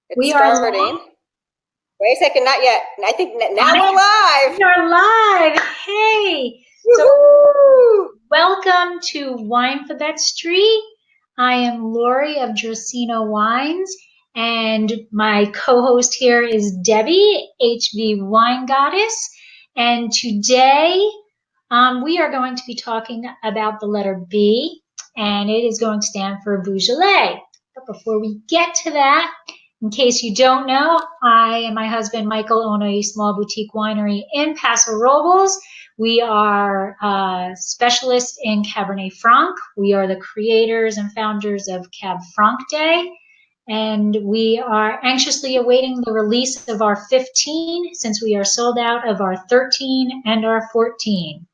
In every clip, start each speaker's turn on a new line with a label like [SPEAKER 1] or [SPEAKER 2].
[SPEAKER 1] It's starting. Wait a second, not yet. I think now we're live.
[SPEAKER 2] We are live. Hey.
[SPEAKER 1] So,
[SPEAKER 2] welcome to Winephabet Street. I am Lori of Dracena Wines, and my co-host here is Debbie, HV Wine Goddess. And today we are going to be talking about the letter B, and it is going to stand for Beaujolais. But before we get to that, in case you don't know, I and my husband Michael own a small boutique winery in Paso Robles. We are specialists in Cabernet Franc. We are the creators and founders of Cab Franc Day. And we are anxiously awaiting the release of our 15 since we are sold out of our 13 and our 14.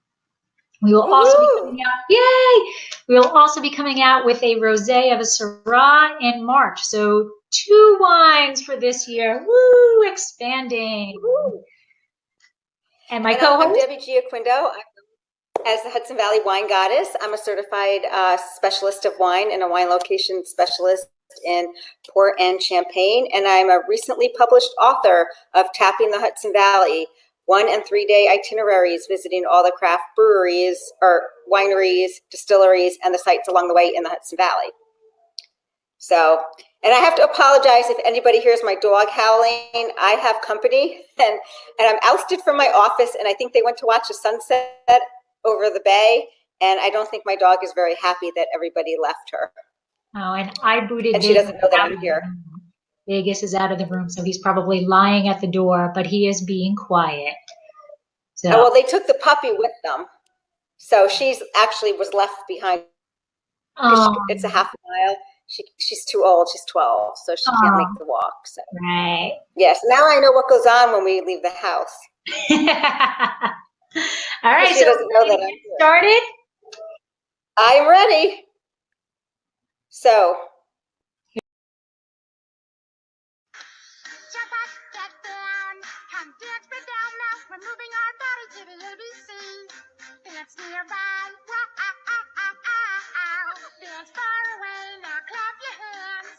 [SPEAKER 2] We will also be coming out, yay! We will also be coming out with a rosé of a Syrah in March. So 2 wines for this year. Woo! Expanding. Woo. And my co-host,
[SPEAKER 1] I'm Debbie Giaquindo. As the Hudson Valley Wine Goddess, I'm a certified specialist of wine and a wine location specialist in port and champagne. And I'm a recently published author of Tapping the Hudson Valley, 1- and 3-day itineraries visiting all the craft breweries or wineries, distilleries, and the sites along the way in the Hudson Valley. So, and I have to apologize if anybody hears my dog howling. I have company, and I'm ousted from my office, and I think they went to watch the sunset over the bay, and I don't think my dog is very happy that everybody left her.
[SPEAKER 2] Oh, and I booted
[SPEAKER 1] and she doesn't know that I'm here.
[SPEAKER 2] Vegas is out of the room, so he's probably lying at the door, but he is being quiet. So.
[SPEAKER 1] Oh, well, they took the puppy with them, so she's actually was left behind. It's a half mile. She's too old. She's 12, so she can't make the walk. So.
[SPEAKER 2] Right.
[SPEAKER 1] Yes. Now I know what goes on when we leave the house.
[SPEAKER 2] All right.
[SPEAKER 1] She doesn't know that I'm here.
[SPEAKER 2] Started.
[SPEAKER 1] I'm ready. So.
[SPEAKER 3] We're moving our body to the ABC. Dance nearby, dance far away, now clap your hands.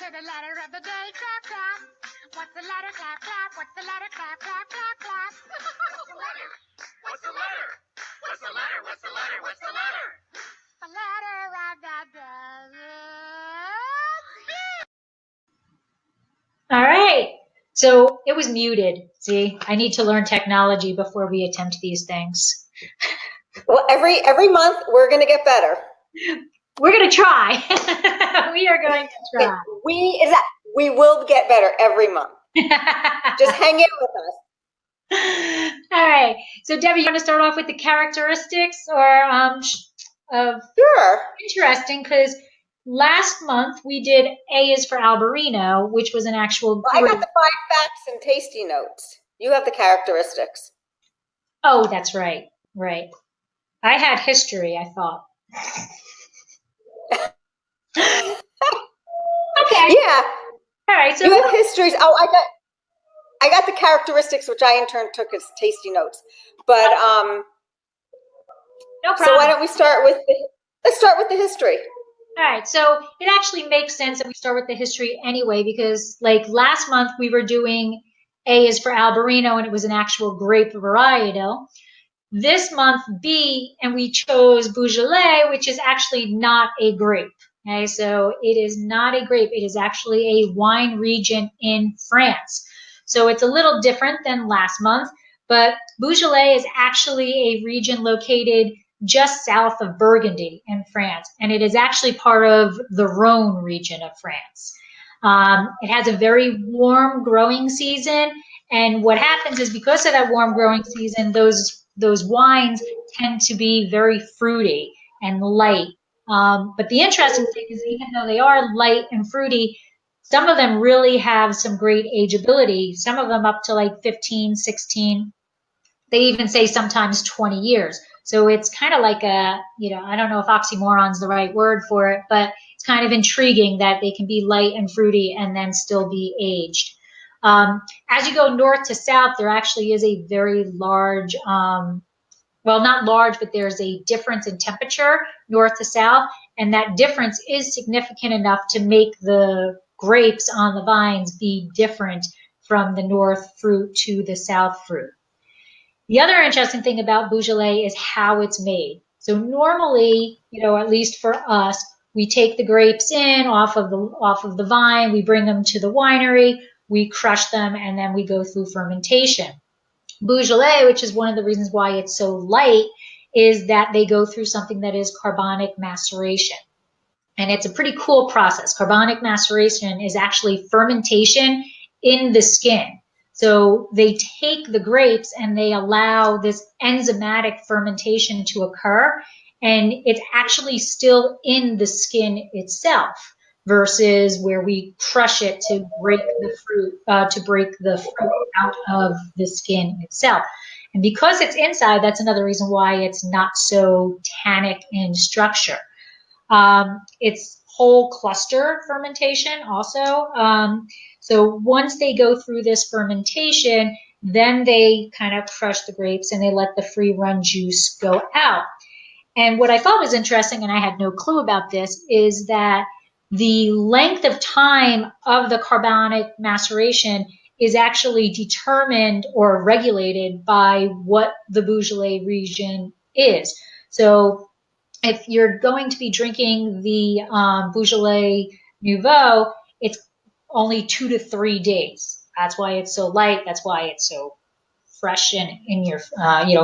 [SPEAKER 3] To the letter of the day, clap, clap. What's the letter, clap, clap? What's the letter, clap, clap, clap, clap? What's the letter? What's the letter? What's the letter? What's the letter? What's the letter? The letter of the day is B.
[SPEAKER 2] All right. So it was muted. See, I need to learn technology before we attempt these things.
[SPEAKER 1] Well, every month we're going to get better.
[SPEAKER 2] We're going to try. We are going to try.
[SPEAKER 1] We will get better every month. Just hang in with us.
[SPEAKER 2] All right. So Debbie, you want to start off with the characteristics or
[SPEAKER 1] Sure.
[SPEAKER 2] Interesting, because last month we did A is for Albarino, which was an actual.
[SPEAKER 1] Well, I got the 5 facts and tasty notes. You have the characteristics.
[SPEAKER 2] Oh, that's right. Right. I had history, I thought. Okay.
[SPEAKER 1] Yeah.
[SPEAKER 2] All right. So
[SPEAKER 1] you have histories. Oh, I got the characteristics, which I in turn took as tasty notes. But
[SPEAKER 2] no problem.
[SPEAKER 1] So why don't we start with let's start with the history.
[SPEAKER 2] All right, so it actually makes sense that we start with the history anyway, because like last month we were doing A is for Albarino and it was an actual grape varietal. This month B, and we chose Beaujolais, which is actually not a grape. Okay, so it is not a grape. It is actually a wine region in France. So it's a little different than last month, but Beaujolais is actually a region located just south of Burgundy in France, and it is actually part of the Rhone region of France. It has a very warm growing season, and what happens is because of that warm growing season, those wines tend to be very fruity and light. But the interesting thing is, even though they are light and fruity, some of them really have some great ageability, some of them up to like 15, 16. They even say sometimes 20 years. So it's kind of like a, I don't know if oxymoron is the right word for it, but it's kind of intriguing that they can be light and fruity and then still be aged. As you go north to south, there actually is a very large, well, not large, but there's a difference in temperature north to south. And that difference is significant enough to make the grapes on the vines be different from the north fruit to the south fruit. The other interesting thing about Beaujolais is how it's made. So normally, at least for us, we take the grapes in off of the vine, we bring them to the winery, we crush them, and then we go through fermentation. Beaujolais, which is one of the reasons why it's so light, is that they go through something that is carbonic maceration. And it's a pretty cool process. Carbonic maceration is actually fermentation in the skin. So they take the grapes and they allow this enzymatic fermentation to occur, and it's actually still in the skin itself versus where we crush it to break the fruit, out of the skin itself. And because it's inside, that's another reason why it's not so tannic in structure. It's whole cluster fermentation also. So once they go through this fermentation, then they kind of crush the grapes and they let the free run juice go out. And what I thought was interesting, and I had no clue about this, is that the length of time of the carbonic maceration is actually determined or regulated by what the Beaujolais region is. So if you're going to be drinking the Beaujolais Nouveau, it's only 2 to 3 days. That's why it's so light. That's why it's so fresh and in your,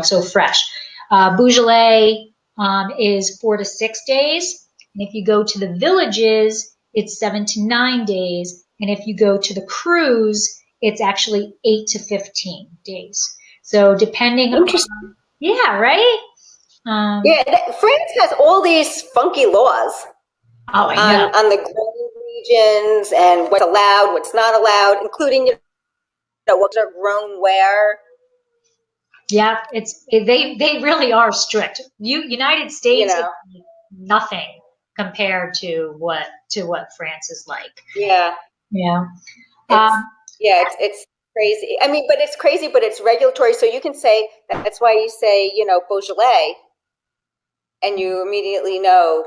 [SPEAKER 2] so fresh. Beaujolais is 4 to 6 days. And if you go to the villages, it's 7 to 9 days. And if you go to the cruise, it's actually 8 to 15 days. So depending on, yeah, right?
[SPEAKER 1] France has all these funky laws on the growing regions and what's allowed, what's not allowed, including what's grown where.
[SPEAKER 2] Yeah, they really are strict. United States is nothing compared to what France is like.
[SPEAKER 1] Yeah. It's crazy. I mean, but it's crazy, but it's regulatory. So you can say that's why you say Beaujolais. And you immediately know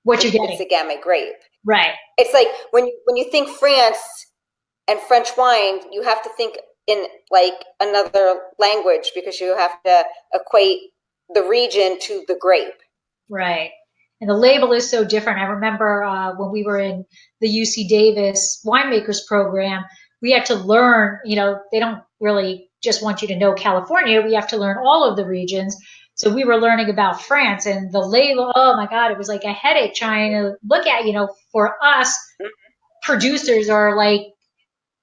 [SPEAKER 2] what you're getting.
[SPEAKER 1] It's a Gamay grape.
[SPEAKER 2] Right.
[SPEAKER 1] It's like when you think France and French wine, you have to think in like another language because you have to equate the region to the grape.
[SPEAKER 2] Right. And the label is so different. I remember when we were in the UC Davis winemakers program, we had to learn, they don't really just want you to know California. We have to learn all of the regions. So we were learning about France, and the label, oh my God, it was like a headache trying to look at, for us, producers are like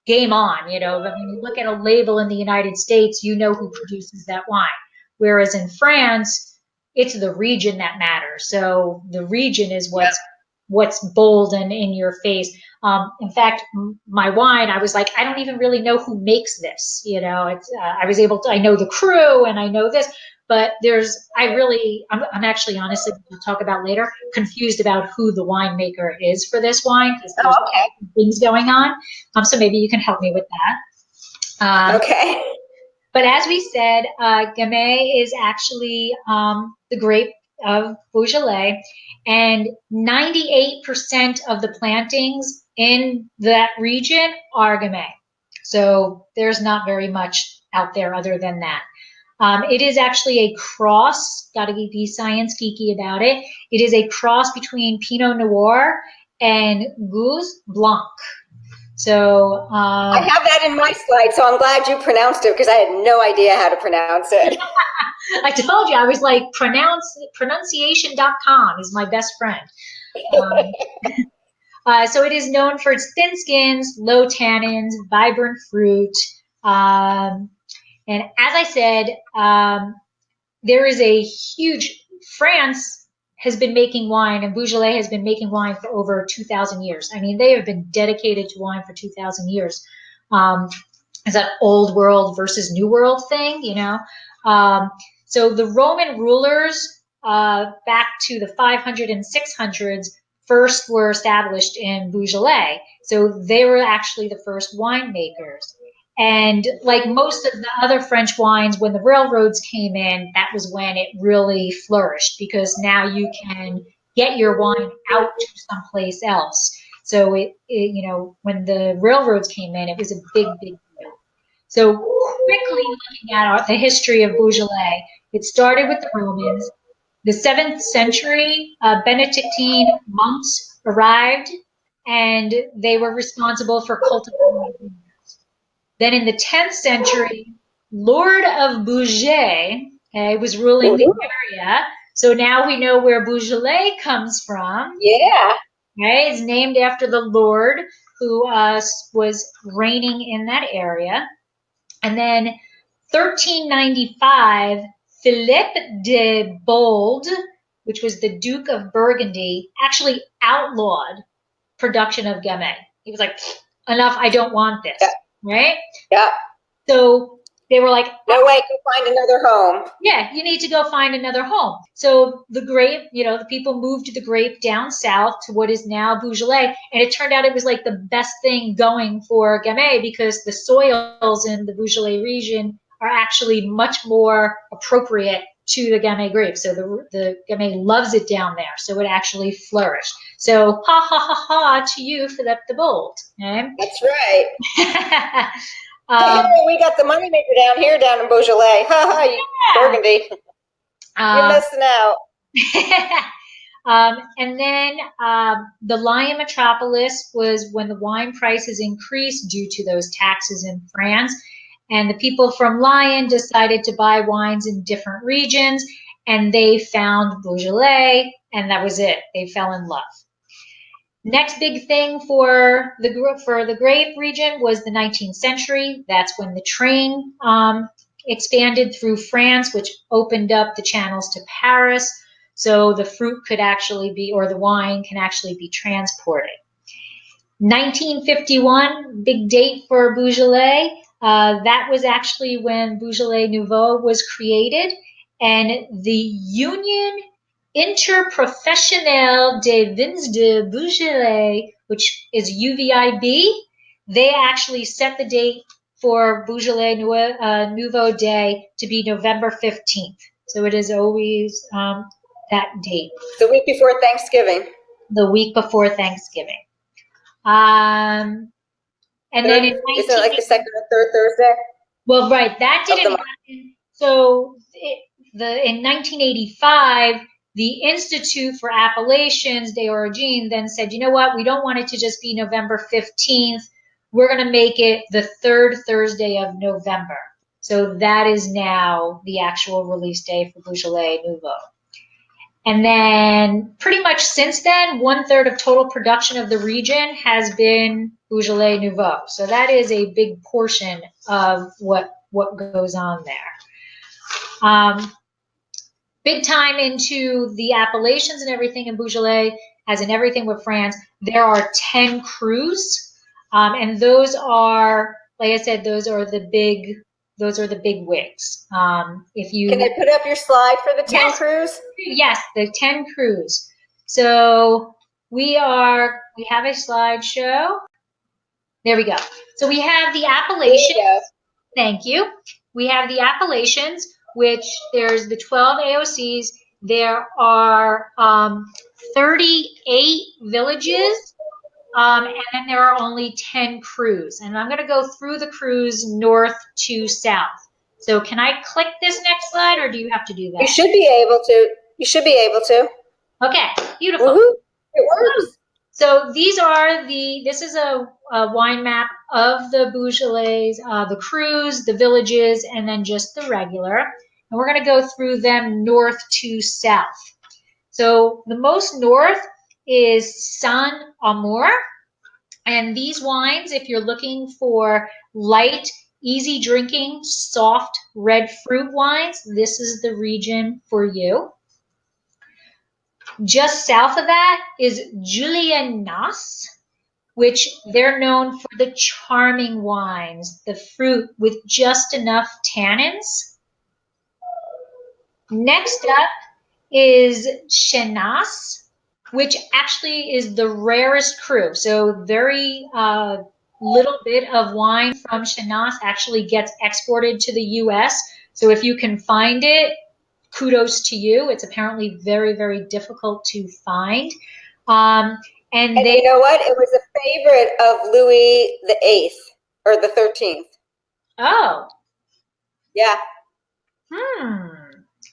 [SPEAKER 2] game on, but when you look at a label in the United States, you know who produces that wine. Whereas in France, it's the region that matters. So the region is what's bold and in your face. In fact, my wine, I was like, I don't even really know who makes this. I know the crew and I know this. But I'm actually honestly, we'll talk about later, confused about who the winemaker is for this wine because there's things going on. So maybe you can help me with that.
[SPEAKER 1] Okay.
[SPEAKER 2] But as we said, Gamay is actually the grape of Beaujolais, and 98% of the plantings in that region are Gamay. So there's not very much out there other than that. It is actually a cross, got to be science geeky about it. It is a cross between Pinot Noir and Gousse Blanc. So
[SPEAKER 1] I have that in my slide, so I'm glad you pronounced it because I had no idea how to pronounce it.
[SPEAKER 2] I told you, I was like, pronunciation.com is my best friend. So it is known for its thin skins, low tannins, vibrant fruit. And as I said, there is a huge, France has been making wine and Beaujolais has been making wine for over 2,000 years. I mean, they have been dedicated to wine for 2,000 years. It's that old world versus new world thing, So the Roman rulers back to the 500s and 600s first were established in Beaujolais. So they were actually the first winemakers. And like most of the other French wines, when the railroads came in, that was when it really flourished because now you can get your wine out to someplace else. So when the railroads came in, it was a big, big deal. So quickly looking at the history of Beaujolais, it started with the Romans. The 7th century, Benedictine monks arrived, and they were responsible for cultivating vineyards. Then in the 10th century, Lord of Beaujolais was ruling the area. So now we know where Beaujolais comes from.
[SPEAKER 1] Yeah.
[SPEAKER 2] Okay, it's named after the Lord who was reigning in that area. And then 1395, Philippe de Bold, which was the Duke of Burgundy, actually outlawed production of Gamay. He was like, enough, I don't want this, right?
[SPEAKER 1] Yeah.
[SPEAKER 2] So they were like,
[SPEAKER 1] no way, go find another home.
[SPEAKER 2] Yeah, you need to go find another home. So the grape, the people moved the grape down south to what is now Beaujolais, and it turned out it was like the best thing going for Gamay because the soils in the Beaujolais region are actually much more appropriate to the Gamay grape. So the Gamay loves it down there, so it actually flourished. So ha ha ha ha to you, Philippe the Bold. Okay?
[SPEAKER 1] That's right. Hey, we got the moneymaker down in Beaujolais. Ha ha, you Burgundy. You're missing out.
[SPEAKER 2] And then the Lyon metropolis was when the wine prices increased due to those taxes in France. And the people from Lyon decided to buy wines in different regions, and they found Beaujolais, and that was it. They fell in love. Next big thing for the grape region was the 19th century. That's when the train expanded through France, which opened up the channels to Paris. So the fruit could actually be, or the wine can actually be transported. 1951, big date for Beaujolais. That was actually when Beaujolais Nouveau was created, and the Union Interprofessionnel des Vins de Beaujolais, which is UVIB, they actually set the date for Beaujolais Nouveau Day to be November 15th. So it is always that date.
[SPEAKER 1] The week before Thanksgiving.
[SPEAKER 2] The week before Thanksgiving. And then in
[SPEAKER 1] isn't it like the second or third Thursday?
[SPEAKER 2] Well, right, that didn't happen. So in 1985, the Institute for Appellations des Origines then said, you know what, we don't want it to just be November 15th. We're going to make it the third Thursday of November. So that is now the actual release day for Beaujolais Nouveau. And then pretty much since then, 1/3 of total production of the region has been Beaujolais Nouveau. So that is a big portion of what goes on there. Big time into the appellations and everything in Beaujolais, as in everything with France, there are 10 crus. And those are, like I said, those are the big wigs. Can
[SPEAKER 1] I put up your slide for the 10 crus?
[SPEAKER 2] Yes, the 10 crus. So we have a slideshow. There we go. So we have the appellations. Thank you. We have the appellations, which there's the 12 AOCs. There are 38 villages. And then there are only 10 crus. And I'm going to go through the crus north to south. So can I click this next slide, or do you have to do that?
[SPEAKER 1] You should be able to. You should be able to.
[SPEAKER 2] Okay, beautiful.
[SPEAKER 1] Woohoo. It works.
[SPEAKER 2] So this is a wine map of the Beaujolais, the crus, the villages, and then just the regular. And we're going to go through them north to south. So the most north is Saint-Amour. And these wines, if you're looking for light, easy drinking, soft red fruit wines, this is the region for you. Just south of that is JULIENAS, which they're known for the charming wines, the fruit with just enough tannins. Next up is CHENAS, which actually is the rarest cru. So very little bit of wine from CHENAS actually gets exported to the US. So if you can find it, kudos to you. It's apparently very, very difficult to find. And And
[SPEAKER 1] And
[SPEAKER 2] they,
[SPEAKER 1] you know what? It was a favorite of Louis the Eighth or the 13th.
[SPEAKER 2] oh,
[SPEAKER 1] Yeah.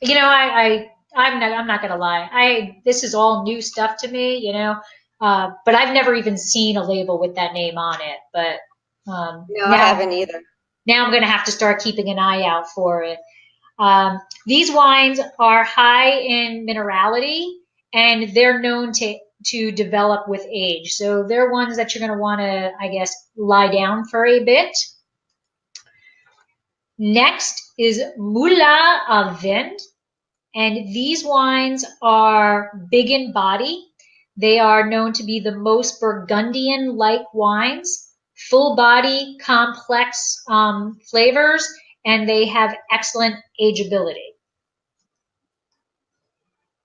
[SPEAKER 2] You know, I'm not gonna lie. This is all new stuff to me, you know. But I've never even seen a label with that name on it. But
[SPEAKER 1] No, I haven't either.
[SPEAKER 2] now I'm gonna have to start keeping an eye out for it. These wines are high in minerality, and they're known to develop with age. So they're ones that you're gonna want to, I guess, lie down for a bit. Next is Moulin à Vin. And these wines are big in body. They are known to be the most Burgundian-like wines, full body, complex flavors, and they have excellent ageability.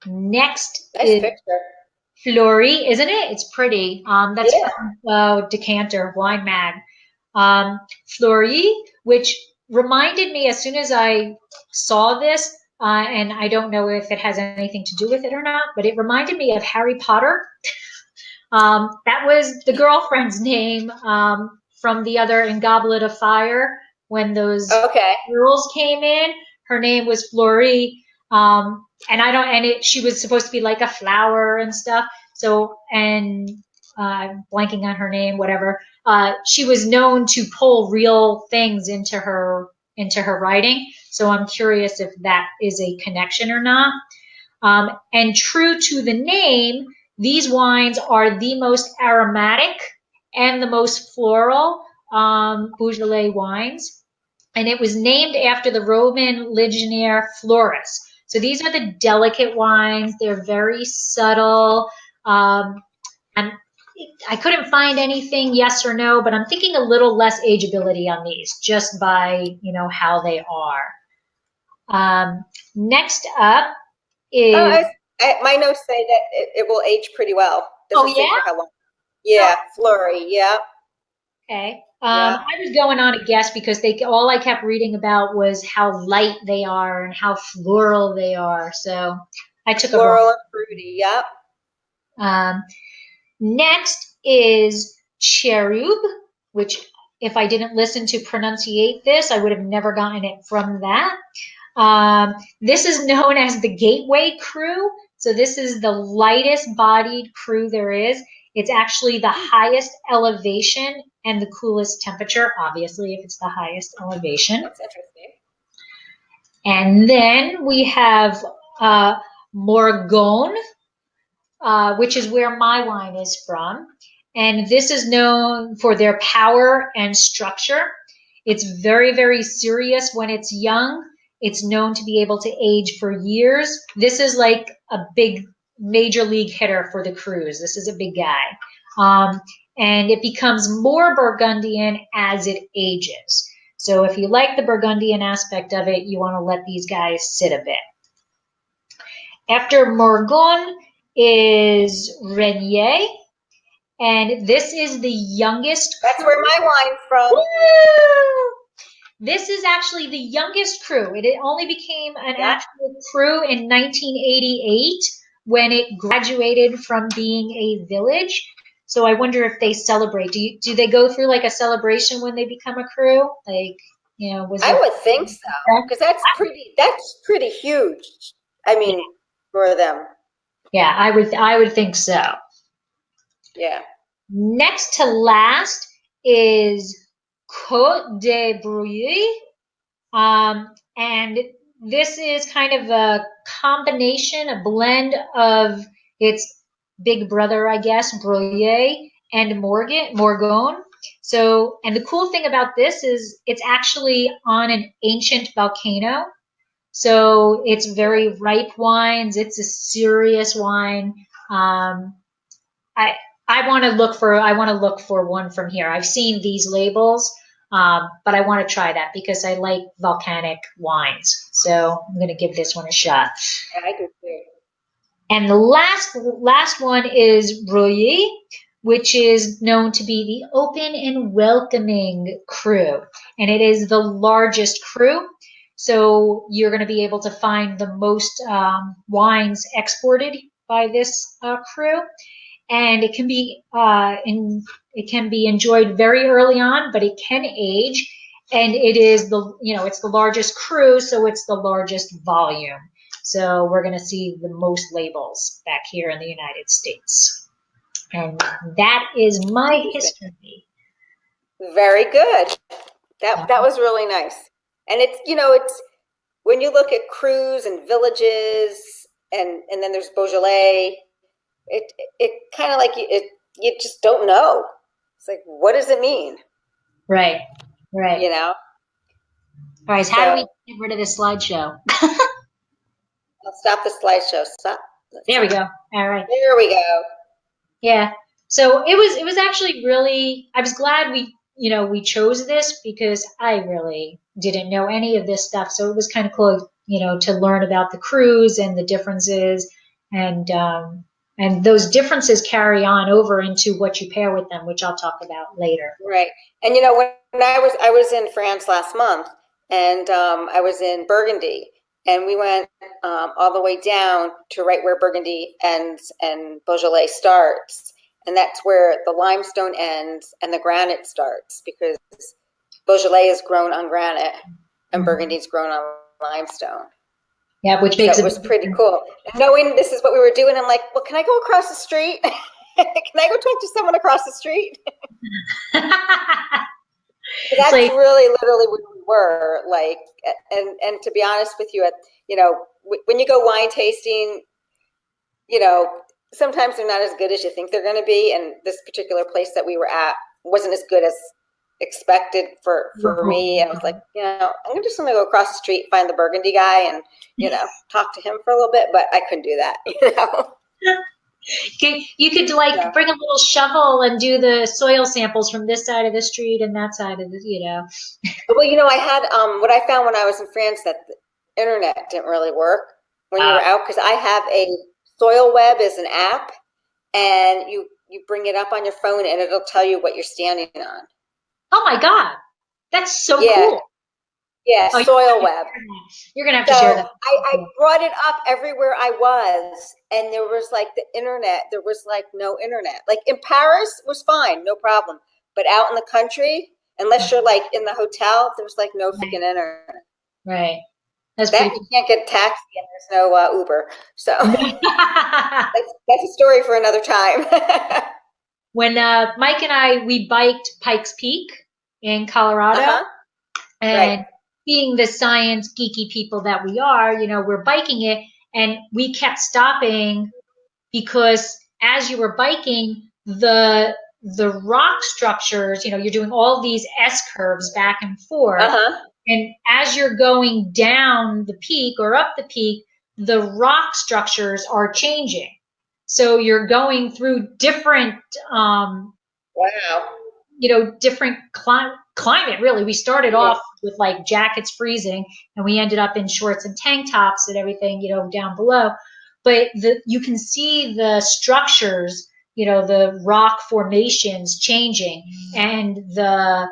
[SPEAKER 2] Next
[SPEAKER 1] Nice
[SPEAKER 2] is
[SPEAKER 1] picture.
[SPEAKER 2] Fleurie, isn't it? It's pretty. That's
[SPEAKER 1] Yeah.
[SPEAKER 2] from Decanter, Wine Mag. Fleurie, which reminded me as soon as I saw this, and I don't know if it has anything to do with it or not, but it reminded me of Harry Potter. That was the girlfriend's name from the other in Goblet of Fire when those
[SPEAKER 1] Okay.
[SPEAKER 2] girls came in. Her name was Fleurie. She was supposed to be like a flower and stuff. So, and I'm blanking on her name, whatever. She was known to pull real things into her writing. So I'm curious if that is a connection or not. And true to the name, these wines are the most aromatic and the most floral Beaujolais wines. And it was named after the Roman legionnaire Florus. So these are the delicate wines. They're very subtle. And I couldn't find anything yes or no, but I'm thinking a little less ageability on these just by, you know, how they are. Next up is,
[SPEAKER 1] My notes say that it will age pretty well. Doesn't say for how long. Yeah, Fleurie. Yeah.
[SPEAKER 2] Okay.
[SPEAKER 1] Yeah.
[SPEAKER 2] I was going on a guess because all I kept reading about was how light they are and how floral they are. So I took a
[SPEAKER 1] Floral
[SPEAKER 2] wrong.
[SPEAKER 1] and fruity. Yep.
[SPEAKER 2] Next is cherub, which if I didn't listen to pronunciate this, I would have never gotten it from that. This is known as the Gateway Cru. So this is the lightest bodied cru there is. It's actually the highest elevation and the coolest temperature, obviously, if it's the highest elevation.
[SPEAKER 1] That's interesting.
[SPEAKER 2] And then we have Morgon, which is where my wine is from. And this is known for their power and structure. It's very, very serious when it's young. It's known to be able to age for years. This is like a big major league hitter for the crus. This is a big guy. And it becomes more Burgundian as it ages. So if you like the Burgundian aspect of it, you want to let these guys sit a bit. After Morgon is REGNIE, and this is the youngest.
[SPEAKER 1] That's where my wine's from.
[SPEAKER 2] Woo! This is actually the youngest cru. It only became an actual cru in 1988 when it graduated from being a village. So I wonder if they celebrate. Do they go through like a celebration when they become a cru? Like, you know,
[SPEAKER 1] I would think so, because that's pretty huge. I mean, for them.
[SPEAKER 2] Yeah, I would think so.
[SPEAKER 1] Yeah.
[SPEAKER 2] Next to last is Côte de Brouilly. And this is kind of a combination, a blend of its big brother, I guess, Brouilly and Morgon. So, and the cool thing about this is it's actually on an ancient volcano. So it's very ripe wines. It's a serious wine. I want to look for one from here. I've seen these labels, but I want to try that because I like volcanic wines. So I'm going to give this one a shot.
[SPEAKER 1] Yeah, I do too.
[SPEAKER 2] And the last one is Brouilly, which is known to be the open and welcoming cru. And it is the largest cru. So you're going to be able to find the most wines exported by this cru. and it can be enjoyed very early on, but it can age, and it is it's the largest cru, so it's the largest volume. So we're going to see the most labels back here in the United States, and that is my history.
[SPEAKER 1] Very good. That was really nice. And it's it's when you look at crus and villages, and then there's Beaujolais. It kind of like you just don't know. It's like, what does it mean?
[SPEAKER 2] Right.
[SPEAKER 1] All
[SPEAKER 2] right, how do we get rid of this slideshow?
[SPEAKER 1] I'll stop the slideshow. Stop.
[SPEAKER 2] There we go. All right.
[SPEAKER 1] There we go.
[SPEAKER 2] Yeah. So it was actually really, I was glad we chose this, because I really didn't know any of this stuff. So it was kind of cool, to learn about the crus and the differences, and those differences carry on over into what you pair with them, which I'll talk about later.
[SPEAKER 1] Right. And when I was in France last month, and I was in Burgundy, and we went all the way down to right where Burgundy ends and Beaujolais starts. And that's where the limestone ends and the granite starts, because Beaujolais is grown on granite and Burgundy is grown on limestone.
[SPEAKER 2] Yeah, which makes
[SPEAKER 1] it was pretty cool. And knowing this is what we were doing, I'm like, well, can I go across the street? Can I go talk to someone across the street? That's really literally where we were. Like, and to be honest with you, when you go wine tasting, sometimes they're not as good as you think they're going to be. And this particular place that we were at wasn't as good as expected for me. And I was like, I'm just going to go across the street, find the Burgundy guy, and talk to him for a little bit. But I couldn't do that.
[SPEAKER 2] You could bring a little shovel and do the soil samples from this side of the street and that side of the
[SPEAKER 1] Well, I had what I found when I was in France, that the internet didn't really work when you were out, because I have a Soil Web is an app, and you bring it up on your phone and it'll tell you what you're standing on.
[SPEAKER 2] Oh my God, that's so cool.
[SPEAKER 1] Yeah, Soil Web.
[SPEAKER 2] You're gonna have to share that.
[SPEAKER 1] I brought it up everywhere I was, and there was the internet. There was no internet. Like in Paris was fine, no problem. But out in the country, unless you're in the hotel, there was no freaking internet.
[SPEAKER 2] Right.
[SPEAKER 1] You can't get a taxi, and there's no Uber. So that's a story for another time.
[SPEAKER 2] When Mike and we biked Pikes Peak in Colorado, and being the science geeky people that we are, we're biking it, and we kept stopping because as you were biking, the rock structures, you're doing all these S curves back and forth. And as you're going down the peak or up the peak, the rock structures are changing. So you're going through different, different climate, really. We started off with jackets freezing, and we ended up in shorts and tank tops and everything, down below. But you can see the structures, the rock formations changing, and the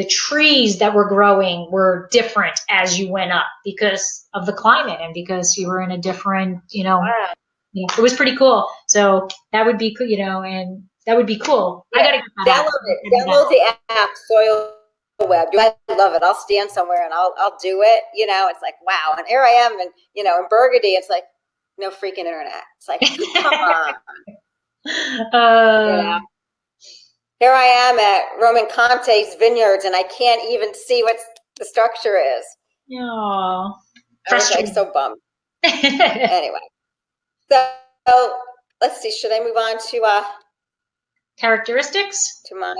[SPEAKER 2] trees that were growing were different as you went up because of the climate and because you were in a different, it was pretty cool. So that would be, and that would be cool.
[SPEAKER 1] Yeah. I gotta get that download the app, Soil Web. I love it. I'll stand somewhere and I'll do it. It's like, wow. And here I am, and in Burgundy, it's like no freaking internet. It's like, come on. Here I am at Roman Conte's vineyards, and I can't even see what the structure is.
[SPEAKER 2] Oh,
[SPEAKER 1] I was so bummed. Anyway, so let's see. Should I move on to
[SPEAKER 2] characteristics?
[SPEAKER 1] To my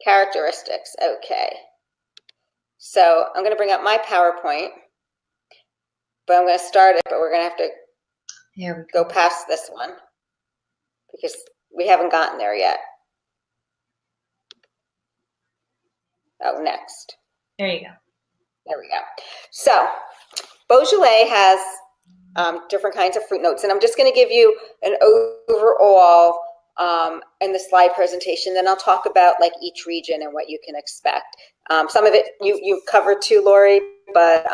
[SPEAKER 1] characteristics. Okay. So I'm going to bring up my PowerPoint, but I'm going to start it. But we're going to have to go past this one because we haven't gotten there yet. Oh, next.
[SPEAKER 2] There you go.
[SPEAKER 1] There we go. So Beaujolais has different kinds of fruit notes, and I'm just going to give you an overall in the slide presentation. Then I'll talk about each region and what you can expect. Some of it you covered too, Lori, but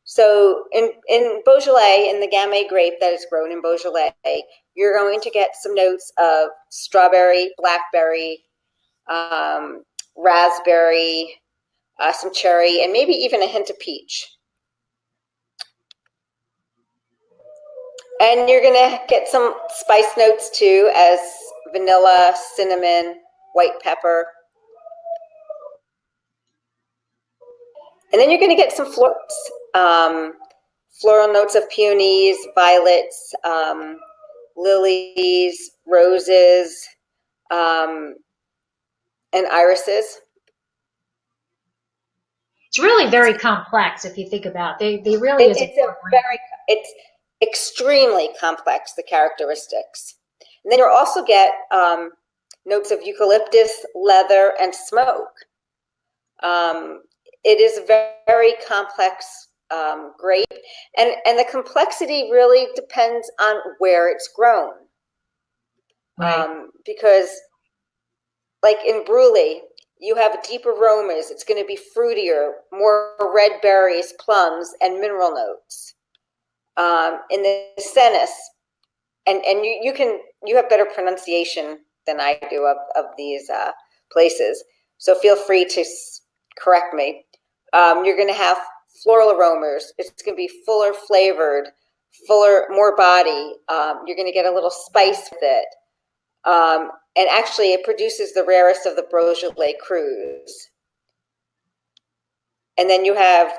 [SPEAKER 1] so in Beaujolais, in the Gamay grape that is grown in Beaujolais, you're going to get some notes of strawberry, blackberry, raspberry, some cherry, and maybe even a hint of peach. And you're gonna get some spice notes too, as vanilla, cinnamon, white pepper. And then you're gonna get some florals, floral notes of peonies, violets, lilies, roses, and irises.
[SPEAKER 2] It's really very complex if you think about it. They really is
[SPEAKER 1] It's extremely complex, the characteristics. And then you'll also get notes of eucalyptus, leather, and smoke. It is a very complex grape, and the complexity really depends on where it's grown.
[SPEAKER 2] right.
[SPEAKER 1] Because like in Bruiully, you have deep aromas. It's going to be fruitier, more red berries, plums, and mineral notes. In the CHENAS, and you have better pronunciation than I do of these places, so feel free to correct me. You're going to have floral aromas. It's going to be fuller flavored, more body. You're going to get a little spice with it. And actually, it produces the rarest of the Beaujolais crus. And then you have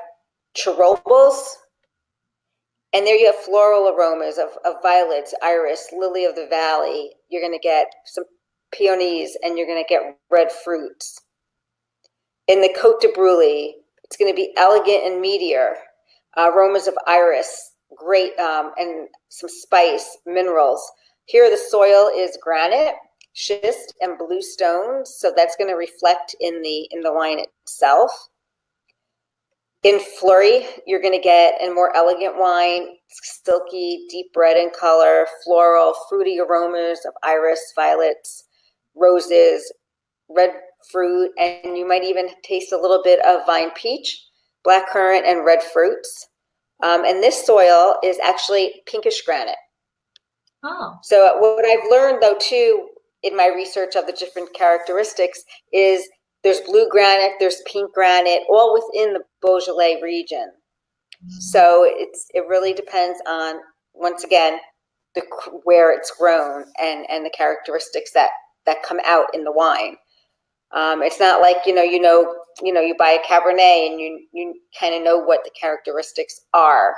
[SPEAKER 1] CHIROUBLES. And there you have floral aromas of violets, iris, lily of the valley. You're going to get some peonies, and you're going to get red fruits. In the COTE de Bruiully, it's going to be elegant and meatier, aromas of iris, grape, and some spice, minerals. Here the soil is granite, schist, and blue stones, so that's going to reflect in the wine itself. In FLEURIE, you're going to get a more elegant wine, silky, deep red in color, floral, fruity aromas of iris, violets, roses, red fruit, and you might even taste a little bit of vine peach, blackcurrant, and red fruits. And this soil is actually pinkish granite.
[SPEAKER 2] Oh.
[SPEAKER 1] So what I've learned, though, too, in my research of the different characteristics is there's blue granite, there's pink granite, all within the Beaujolais region. So it really depends on, once again, where it's grown and the characteristics that come out in the wine. It's not like you buy a Cabernet and you kind of know what the characteristics are,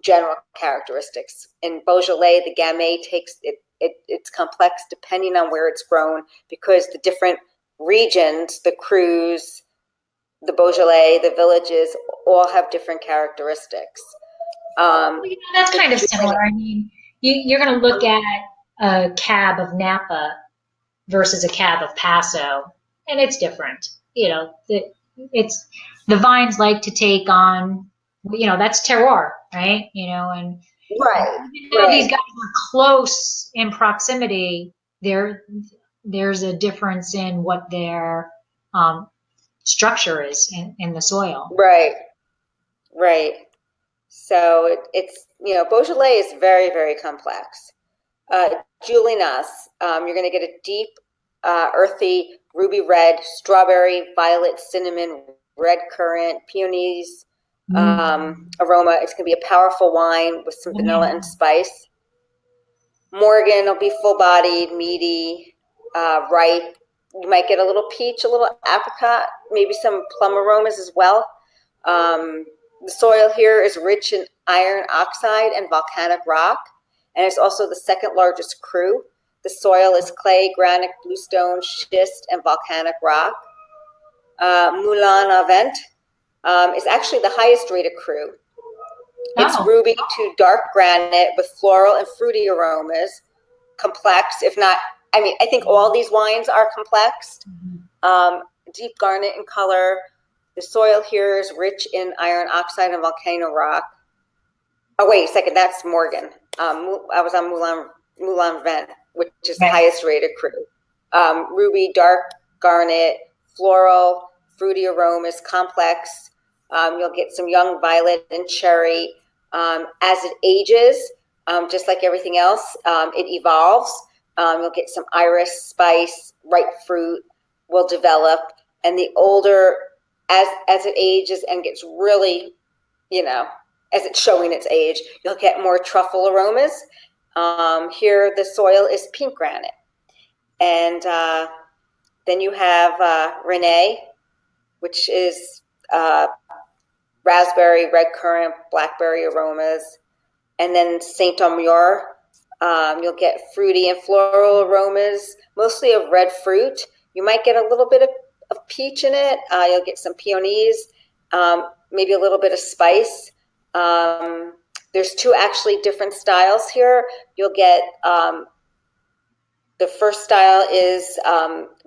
[SPEAKER 1] general characteristics. In Beaujolais, the Gamay it's complex depending on where it's grown, because the different regions, the crus, the Beaujolais, the villages, all have different characteristics.
[SPEAKER 2] That's kind of similar. I mean, you're going to look at a cab of Napa versus a cab of Paso, and it's different. The vines like to take on, that's terroir, right? And these guys are close in proximity, there's a difference in what their structure is in the soil.
[SPEAKER 1] Right. So it's Beaujolais is very, very complex. JULIENAS, you're going to get a deep, earthy, ruby red, strawberry, violet, cinnamon, red currant, peonies aroma. It's going to be a powerful wine with some vanilla and spice. Morgan will be full-bodied, meaty, ripe. You might get a little peach, a little apricot, maybe some plum aromas as well. The soil here is rich in iron oxide and volcanic rock, and it's also the second largest cru. The soil is clay, granite, bluestone, schist, and volcanic rock. Moulin à Vent is actually the highest rated cru. It's ruby to dark granite with floral and fruity aromas, complex, if not, I think all these wines are complex. Deep garnet in color. The soil here is rich in iron oxide and volcano rock. Oh, wait a second, that's Morgan. I was on Moulin Vent, which is the highest rated cru. Ruby, dark garnet, floral, fruity aromas, complex. You'll get some young violet and cherry. As it ages, just like everything else. It evolves. You'll get some iris, spice, ripe fruit will develop. And the older, as it ages and gets really, as it's showing its age, you'll get more truffle aromas. Here, the soil is pink granite. And then you have REGNIE, which is raspberry, red currant, blackberry aromas. And then Saint Amour, you'll get fruity and floral aromas, mostly of red fruit. You might get a little bit of peach in it. You'll get some peonies, maybe a little bit of spice. There's two actually different styles here. You'll get the first style is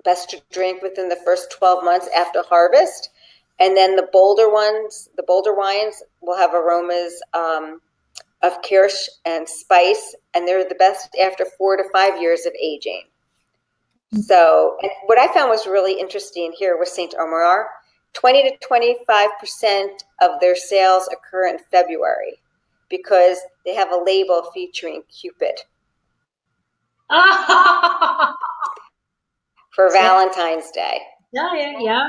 [SPEAKER 1] best to drink within the first 12 months after harvest. And then the bolder ones, the bolder wines will have aromas of kirsch and spice, and they're the best after 4 to 5 years of aging. So, and what I found was really interesting here with Saint Amour, 20 to 25% of their sales occur in February because they have a label featuring Cupid for Valentine's Day.
[SPEAKER 2] Yeah.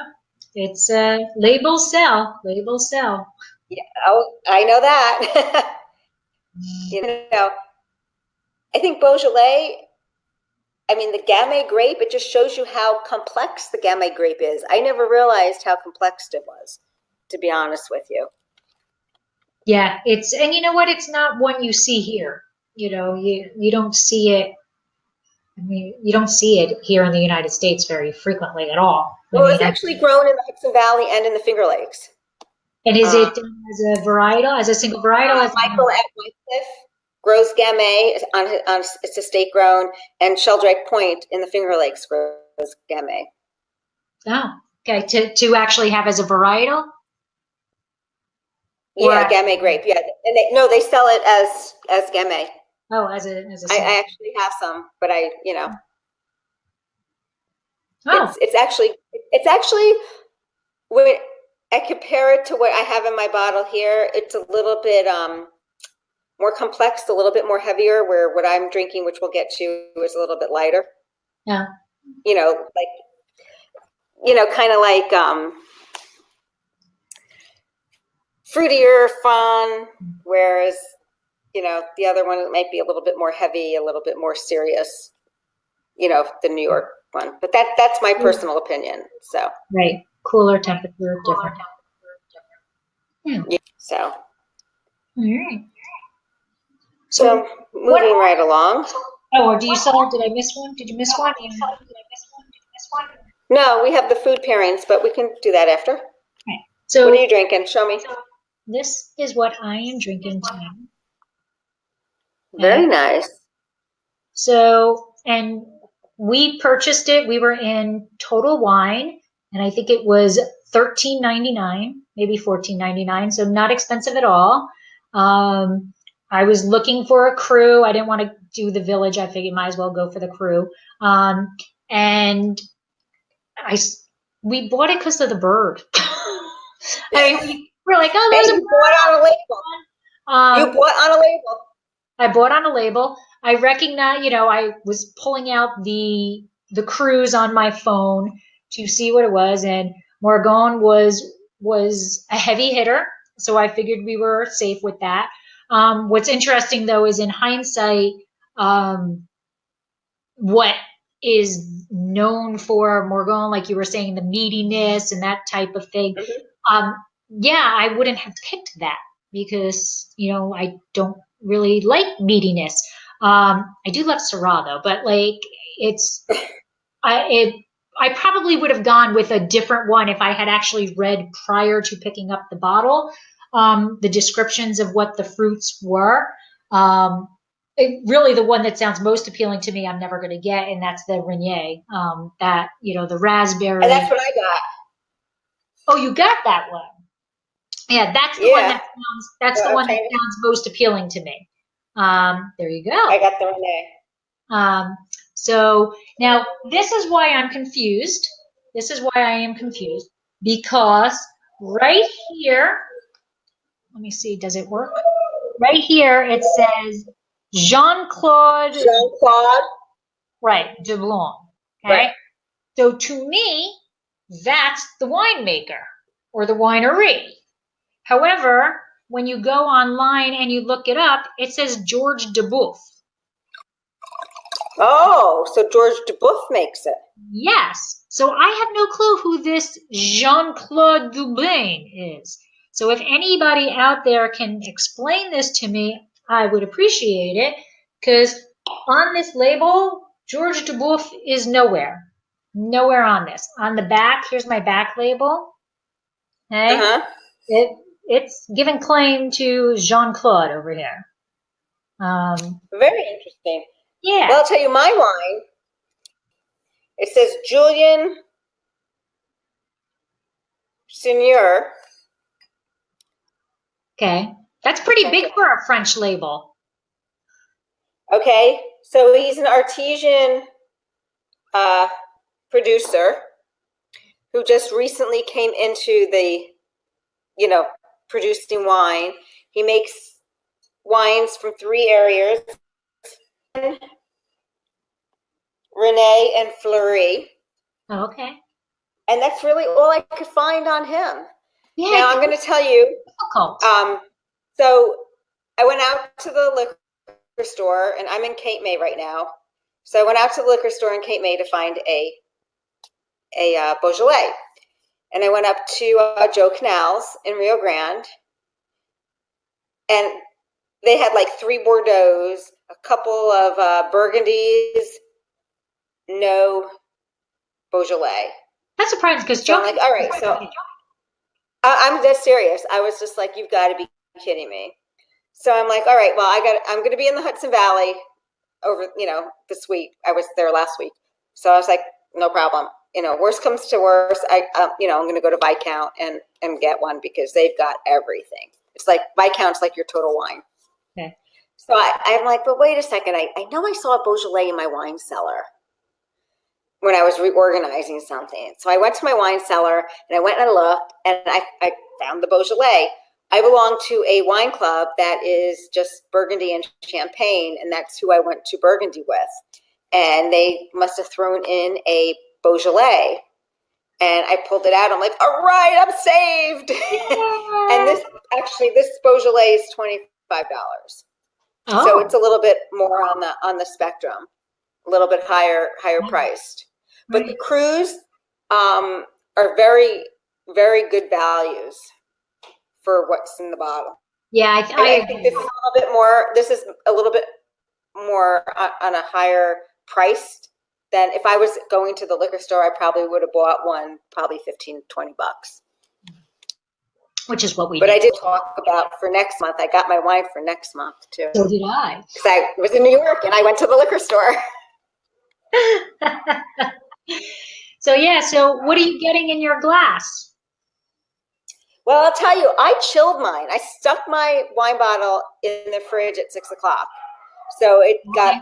[SPEAKER 2] It's labels sell. Labels sell.
[SPEAKER 1] Yeah, oh, I know that. I think Beaujolais, the Gamay grape, it just shows you how complex the Gamay grape is. I never realized how complex it was, to be honest with you.
[SPEAKER 2] Yeah, and you know what? It's not one you see here. You don't see it. You don't see it here in the United States very frequently at all.
[SPEAKER 1] Well, it's actually grown in the Hudson Valley and in the Finger Lakes.
[SPEAKER 2] And is it as a varietal, as a single varietal?
[SPEAKER 1] Michael at Wycliffe grows Gamay on it's estate grown, and Sheldrake Point in the Finger Lakes grows Gamay.
[SPEAKER 2] Oh, okay. To actually have as a varietal?
[SPEAKER 1] Yeah, Gamay grape. Yeah, and they sell it as Gamay.
[SPEAKER 2] Oh, as a.
[SPEAKER 1] I actually have some, but
[SPEAKER 2] Oh.
[SPEAKER 1] It's actually when I compare it to what I have in my bottle here, it's a little bit more complex, a little bit more heavier, where what I'm drinking, which we'll get to, is a little bit lighter.
[SPEAKER 2] Yeah.
[SPEAKER 1] Kind of like fruitier, fun, whereas, the other one might be a little bit more heavy, a little bit more serious, the New York one. But that's my personal opinion. So
[SPEAKER 2] right, cooler temperature, different.
[SPEAKER 1] Yeah. So.
[SPEAKER 2] All right.
[SPEAKER 1] So moving right along.
[SPEAKER 2] Oh, did I miss one? Did you miss one?
[SPEAKER 1] No, we have the food pairings, but we can do that after.
[SPEAKER 2] Okay. So
[SPEAKER 1] what are you drinking? Show me.
[SPEAKER 2] This is what I am drinking tonight.
[SPEAKER 1] Very nice.
[SPEAKER 2] So, and we purchased it. We were in Total Wine, and I think it was $13.99, maybe $14.99. So not expensive at all. I was looking for a cru. I didn't want to do the Village. I figured might as well go for the cru. And we bought it because of the bird. We're like, oh, there's a bird.
[SPEAKER 1] Bought on a label. You bought on a label.
[SPEAKER 2] I bought on a label. I recognize, I was pulling out the cruise on my phone to see what it was, and Morgon was a heavy hitter, so I figured we were safe with that. What's interesting though is in hindsight, what is known for Morgon, like you were saying, the meatiness and that type of thing. Mm-hmm. I wouldn't have picked that because I don't really like meatiness. I do love Syrah though, but I probably would have gone with a different one if I had actually read prior to picking up the bottle the descriptions of what the fruits were. Really the one that sounds most appealing to me I'm never going to get, and that's the REGNIE, the raspberry.
[SPEAKER 1] And that's what I got.
[SPEAKER 2] Oh, you got that one. Yeah, that's the one that sounds most appealing to me. There you go.
[SPEAKER 1] I got the REGNIE.
[SPEAKER 2] So now this is why I'm confused. This is why I am confused, because right here, let me see, does it work? Right here it says Jean-Claude,
[SPEAKER 1] Jean-Claude.
[SPEAKER 2] right, de Blanc. Okay.
[SPEAKER 1] Right.
[SPEAKER 2] So to me, that's the winemaker or the winery. However, when you go online and you look it up, it says George Dubouf.
[SPEAKER 1] Oh, so George Dubouf makes it.
[SPEAKER 2] Yes. So I have no clue who this Jean-Claude Dubain is. So if anybody out there can explain this to me, I would appreciate it. Because on this label, George Dubouf is nowhere. Nowhere on this. On the back, here's my back label. Okay.
[SPEAKER 1] Uh-huh.
[SPEAKER 2] It's given claim to Jean-Claude over here.
[SPEAKER 1] Very interesting.
[SPEAKER 2] Yeah.
[SPEAKER 1] Well, I'll tell you my wine. It says Julien Seigneur.
[SPEAKER 2] Okay. That's pretty big for a French label.
[SPEAKER 1] Okay, so he's an artesian producer who just recently came into the, producing wine. He makes wines from 3 areas, Regnie and FLEURIE.
[SPEAKER 2] Okay.
[SPEAKER 1] And that's really all I could find on him.
[SPEAKER 2] Yeah.
[SPEAKER 1] Now I'm going to tell you,
[SPEAKER 2] difficult.
[SPEAKER 1] so I went out to the liquor store, and I'm in Cape May right now. So I went out to the liquor store in Cape May to find a Beaujolais. And I went up to Joe Canals in Rio Grande, and they had like 3 Bordeaux, a couple of Burgundies, no Beaujolais.
[SPEAKER 2] That's surprising because
[SPEAKER 1] So I'm like, all right, so I'm dead serious. I was just like, you've got to be kidding me. So I'm like, all right, well, I'm going to be in the Hudson Valley over, this week. I was there last week. So I was like, no problem. Worst comes to worst, I'm going to go to Viscount and get one because they've got everything. It's like Viscount's like your Total Wine.
[SPEAKER 2] Okay.
[SPEAKER 1] So I'm like, but wait a second. I know I saw a Beaujolais in my wine cellar when I was reorganizing something. So I went to my wine cellar and I went and I looked and I found the Beaujolais. I belong to a wine club that is just Burgundy and Champagne, and that's who I went to Burgundy with. And they must have thrown in a Beaujolais, and I pulled it out. I'm like, all right, I'm saved. And this Beaujolais is $25.
[SPEAKER 2] Oh.
[SPEAKER 1] So it's a little bit more on the spectrum, a little bit higher priced. But the crus are very, very good values for what's in the bottle.
[SPEAKER 2] Yeah,
[SPEAKER 1] I think this is a little bit more. This is a little bit more on a higher price than if I was going to the liquor store. I probably would have bought one, probably $15, $20.
[SPEAKER 2] Which is what we.
[SPEAKER 1] But I did talk about for next month. I got my wine for next month too.
[SPEAKER 2] So did I.
[SPEAKER 1] Because I was in New York and I went to the liquor store.
[SPEAKER 2] So yeah. So what are you getting in your glass?
[SPEAKER 1] Well, I'll tell you, I chilled mine. I stuck my wine bottle in the fridge at 6 o'clock. So it got,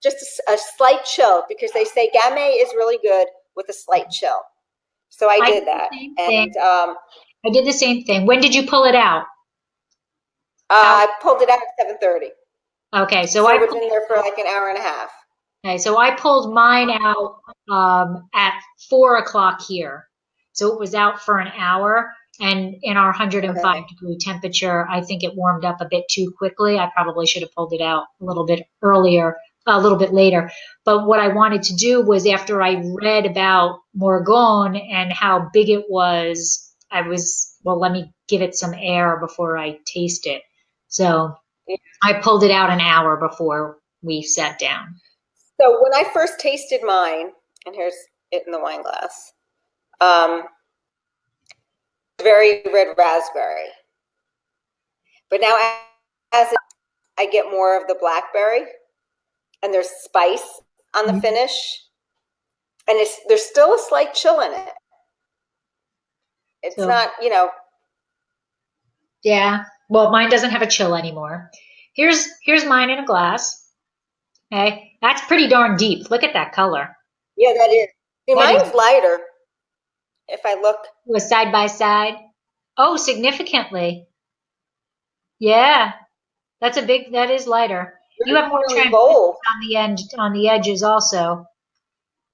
[SPEAKER 1] just a slight chill, because they say Gamay is really good with a slight chill. So I did that. And
[SPEAKER 2] I did the same thing. When did you pull it out?
[SPEAKER 1] I pulled it out at 7:30.
[SPEAKER 2] Okay, so
[SPEAKER 1] I was in there for like an hour and a half.
[SPEAKER 2] Okay, so I pulled mine out at 4 o'clock here. So it was out for an hour, and in our 105 degree temperature, I think it warmed up a bit too quickly. I probably should have pulled it out a little bit earlier, a little bit later. But what I wanted to do was, after I read about Morgon and how big it was, let me give it some air before I taste it. So I pulled it out an hour before we sat down.
[SPEAKER 1] So when I first tasted mine, and here's it in the wine glass, very red raspberry. But now I get more of the blackberry, and there's spice on the finish, and there's still a slight chill in it. It's not,
[SPEAKER 2] Yeah. Well, mine doesn't have a chill anymore. Here's mine in a glass. Okay. That's pretty darn deep. Look at that color.
[SPEAKER 1] Yeah, that is. See, mine's lighter. If I look.
[SPEAKER 2] Was side by side. Oh, significantly. Yeah. That is lighter. You have more
[SPEAKER 1] Really
[SPEAKER 2] translucence
[SPEAKER 1] bold.
[SPEAKER 2] on the edges also.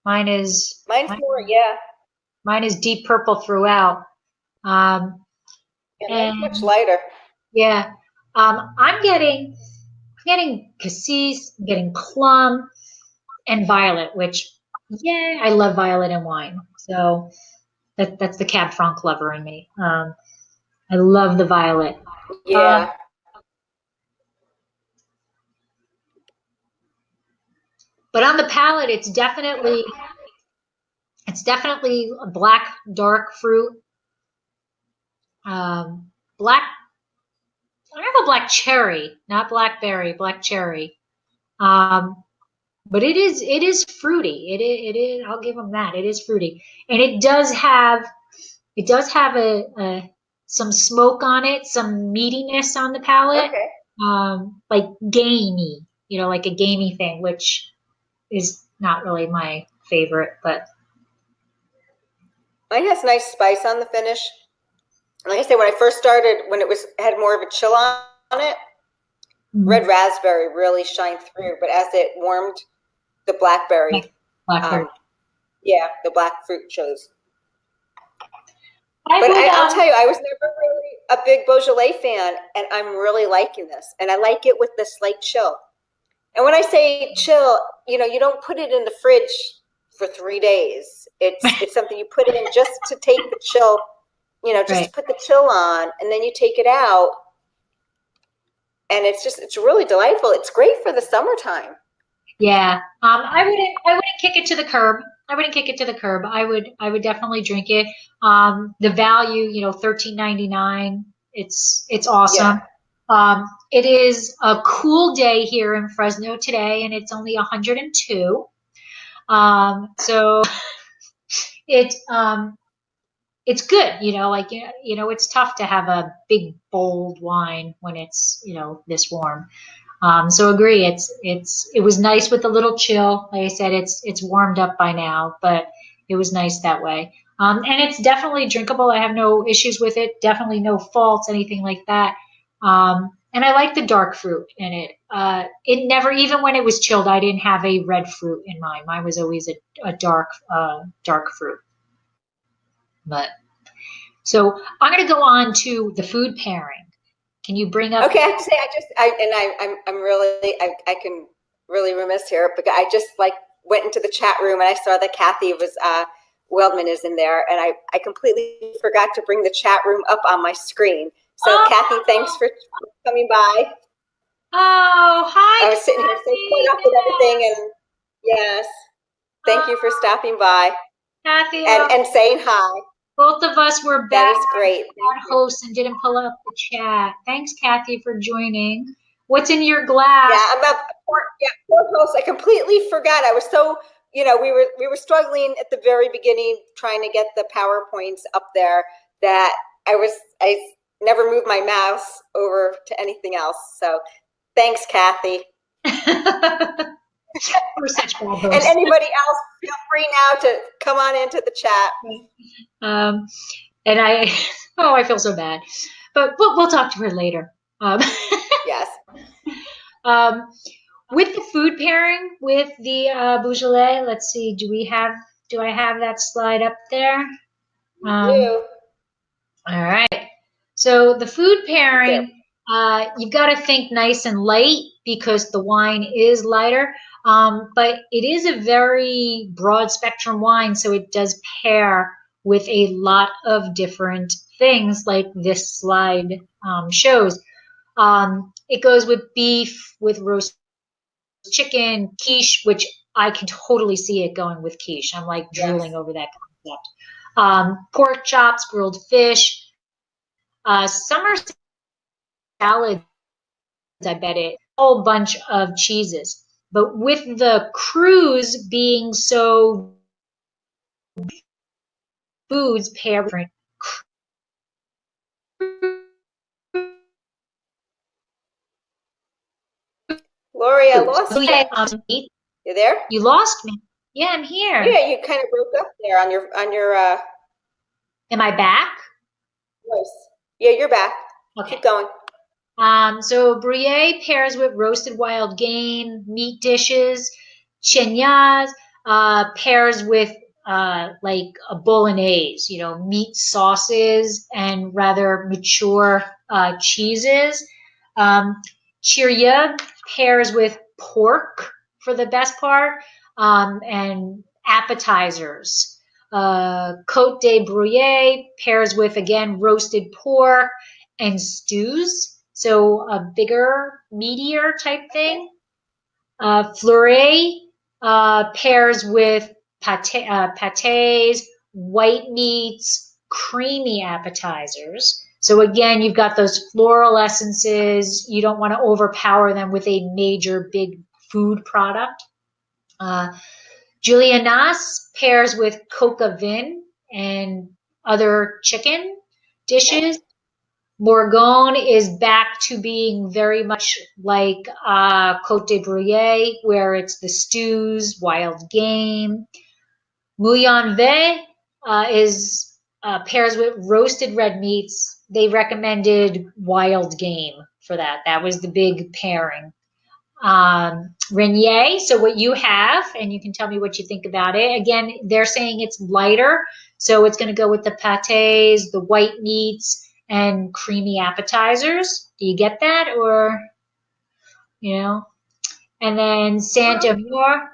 [SPEAKER 1] Mine's more, yeah.
[SPEAKER 2] Mine is deep purple throughout. Um,
[SPEAKER 1] Yeah, mine's
[SPEAKER 2] and
[SPEAKER 1] much lighter.
[SPEAKER 2] yeah, I'm getting cassis, I'm getting plum and violet, which yeah, I love violet in wine. So that's the Cab Franc lover in me. I love the violet.
[SPEAKER 1] Yeah.
[SPEAKER 2] But on the palate, it's definitely a black dark fruit. Black. I have a black cherry, not blackberry, black cherry. Um, but it is fruity. It is. I'll give them that. It is fruity, and it does have a some smoke on it, some meatiness on the palate,
[SPEAKER 1] Okay.
[SPEAKER 2] like gamey. Like a gamey thing, which is not really my favorite, but
[SPEAKER 1] Mine has nice spice on the finish. Like I said, when I first started, when it had more of a chill on it, red raspberry really shined through. But as it warmed, the blackberry,
[SPEAKER 2] blackberry.
[SPEAKER 1] yeah, the black fruit shows.
[SPEAKER 2] I
[SPEAKER 1] But
[SPEAKER 2] would,
[SPEAKER 1] I'll tell you, I was never really a big Beaujolais fan, and I'm really liking this. And I like it with the slight chill. And when I say chill, you don't put it in the fridge for 3 days. It's something you put in just to take the chill, just
[SPEAKER 2] right.
[SPEAKER 1] to put the chill on, and then you take it out, and it's really delightful. It's great for the summertime.
[SPEAKER 2] Yeah. I wouldn't kick it to the curb. I wouldn't kick it to the curb. I would definitely drink it. The value, $13.99. It's awesome.
[SPEAKER 1] Yeah.
[SPEAKER 2] It is a cool day here in Fresno today, and it's only 102. So it's good, it's tough to have a big bold wine when it's this warm. So agree, it was nice with a little chill. Like I said, it's warmed up by now, but it was nice that way. And it's definitely drinkable. I have no issues with it. Definitely no faults, anything like that. And I like the dark fruit in it. It never, even when it was chilled, I didn't have a red fruit in mine. Mine was always a dark fruit. But so I'm going to go on to the food pairing. Can you bring up?
[SPEAKER 1] Okay, I have to say, I'm really, I can really remiss here because I just went into the chat room and I saw that Kathy Wildman is in there, and I completely forgot to bring the chat room up on my screen. So Kathy, thanks for coming by.
[SPEAKER 2] Oh, hi.
[SPEAKER 1] I was sitting here so caught up with everything, and yes, thank you for stopping by,
[SPEAKER 2] Kathy,
[SPEAKER 1] and saying hi.
[SPEAKER 2] Both of us were bad,
[SPEAKER 1] That is great.
[SPEAKER 2] hosts and didn't pull up the chat. Thanks, Kathy, for joining. What's in your glass?
[SPEAKER 1] Yeah, I'm a poor host. I completely forgot. I was so, we were struggling at the very beginning trying to get the PowerPoints up there that I never moved my mouse over to anything else. So thanks, Kathy.
[SPEAKER 2] We're such bad hosts.
[SPEAKER 1] And anybody else, feel free now to come on into the chat.
[SPEAKER 2] And I feel so bad, but we'll talk to her later.
[SPEAKER 1] Yes.
[SPEAKER 2] With the food pairing with the Beaujolais, let's see. Do I have that slide up there?
[SPEAKER 1] You.
[SPEAKER 2] All right. So the food pairing, you've got to think nice and light because the wine is lighter. But it is a very broad spectrum wine, so it does pair with a lot of different things like this slide shows. It goes with beef, with roast chicken, quiche, which I can totally see it going with quiche. I'm like drooling over that concept. Pork chops, grilled fish, summer salads, I bet it, a whole bunch of cheeses. But with the cruise being so foods pair different.
[SPEAKER 1] Lori, I lost you. You there?
[SPEAKER 2] You lost me. Yeah, I'm here.
[SPEAKER 1] Yeah, you kind of broke up there on your
[SPEAKER 2] Am I back?
[SPEAKER 1] voice. Yeah, you're back.
[SPEAKER 2] Okay.
[SPEAKER 1] Keep going.
[SPEAKER 2] So Brouilly pairs with roasted wild game, meat dishes. CHENAS pairs with like a bolognese, meat sauces and rather mature cheeses. Um, CHIROUBLES pairs with pork for the best part, and appetizers. Cote de Brouilly pairs with, again, roasted pork and stews. So a bigger, meatier type thing. FLEURIE pairs with pâtés, white meats, creamy appetizers. So again, you've got those floral essences. You don't want to overpower them with a major big food product. JULIENAS pairs with coq au vin and other chicken dishes. Morgon is back to being very much like Cote de Brouilly, where it's the stews, wild game. Winephabet is pairs with roasted red meats. They recommended wild game for that. That was the big pairing. REGNIE, so what you have, and you can tell me what you think about it. Again, they're saying it's lighter, so it's going to go with the pâtés, the white meats, and creamy appetizers. Do you get that? Or, and then Saint Amour.